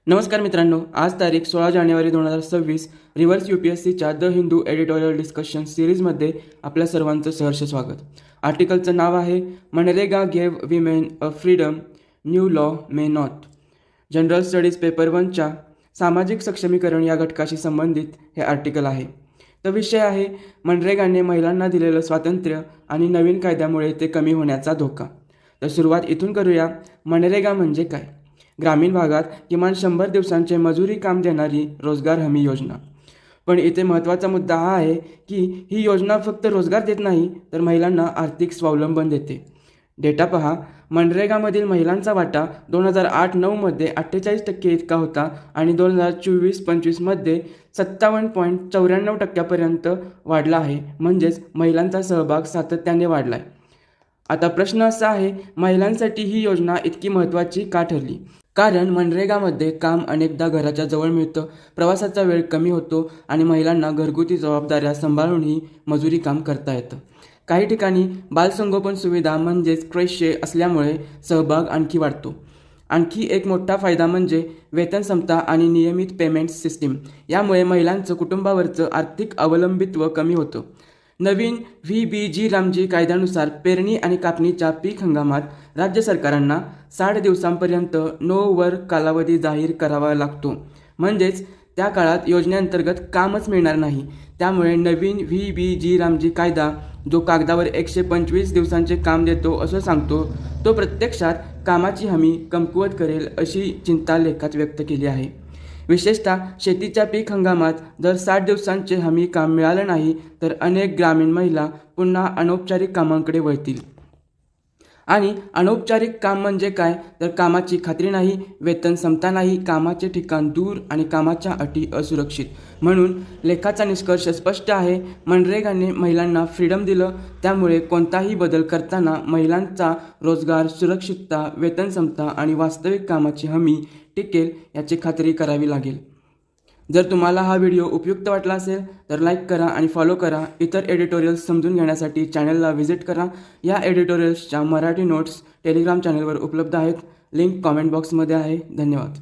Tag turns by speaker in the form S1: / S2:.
S1: नमस्कार मित्रांनो, आज तारीख 16 जानेवारी 2026 रिव्हर्स UPSCच्या द हिंदू एडिटोरियल डिस्कशन सिरीजमध्ये आपल्या सर्वांचं सहर्ष स्वागत. आर्टिकलचं नाव आहे MNREGA gave women a freedom new law may not. General studies paper 1च्या सामाजिक सक्षमीकरण या घटकाशी संबंधित हे आर्टिकल आहे. तर विषय आहे मनरेगाने महिलांना दिलेलं स्वातंत्र्य आणि नवीन कायद्यामुळे ते कमी होण्याचा धोका. तर सुरुवात इथून करूया. मनरेगा म्हणजे काय? ग्रामीण भागात किमान 100 दिवसांचे मजुरी काम देणारी रोजगार हमी योजना. पण इथे महत्त्वाचा मुद्दा हा आहे की ही योजना फक्त रोजगार देत नाही तर महिलांना आर्थिक स्वावलंबन देते. डेटा पहा. मनरेगामधील महिलांचा वाटा 2008-9मध्ये 48% इतका होता आणि 2024-25मध्ये 57.94% वाढला आहे. म्हणजेच महिलांचा सहभाग सातत्याने वाढला आहे. आता प्रश्न असा आहे, महिलांसाठी ही योजना इतकी महत्त्वाची का ठरली? कारण मनरेगामध्ये काम अनेकदा घराच्या जवळ मिळतं, प्रवासाचा वेळ कमी होतो आणि महिलांना घरगुती जबाबदाऱ्या सांभाळूनही मजुरी काम करता येतं. काही ठिकाणी बालसंगोपन सुविधा म्हणजेच क्रेशे असल्यामुळे सहभाग आणखी वाढतो. आणखी एक मोठा फायदा म्हणजे वेतन समता आणि नियमित पेमेंट सिस्टीम. यामुळे महिलांचं कुटुंबावरचं आर्थिक अवलंबित्व कमी होतं. नवीन VBG रामजी कायद्यानुसार पेरणी आणि कापणीच्या पीक हंगामात राज्य सरकारांना 60 दिवसांपर्यंत नो वर्क कालावधी जाहीर करावा लागतो. म्हणजेच त्या काळात योजनेअंतर्गत कामच मिळणार नाही. त्यामुळे नवीन VBG रामजी कायदा जो कागदावर 125 दिवसांचे काम देतो असं सांगतो, तो प्रत्यक्षात कामाची हमी कमकुवत करेल अशी चिंता लेखात व्यक्त केली आहे. विशेषतः शेतीच्या पीक हंगामात जर 60 दिवसांचे हमी काम मिळालं नाही तर अनेक ग्रामीण महिला पुन्हा अनौपचारिक कामांकडे वळतील. आणि अनौपचारिक काम म्हणजे काय? तर कामाची खात्री नाही, वेतन समता नाही, कामाचे ठिकाण दूर आणि कामाच्या अटी असुरक्षित. म्हणून लेखाचा निष्कर्ष स्पष्ट आहे. मनरेगाने महिलांना फ्रीडम दिलं, त्यामुळे कोणताही बदल करताना महिलांचा रोजगार, सुरक्षितता, वेतन समता आणि वास्तविक कामाची हमी टिकेल याची खात्री करावी लागेल. जर तुम्हाला हा व्हिडिओ उपयुक्त वाटला असेल तर लाईक करा आणि फॉलो करा. इतर एडिटोरियल्स समजून घेण्यासाठी चॅनलला व्हिजिट करा. या एडिटोरियल्सच्या मराठी नोट्स टेलिग्राम चॅनलवर उपलब्ध आहेत. लिंक कॉमेंट बॉक्समध्ये आहे. धन्यवाद.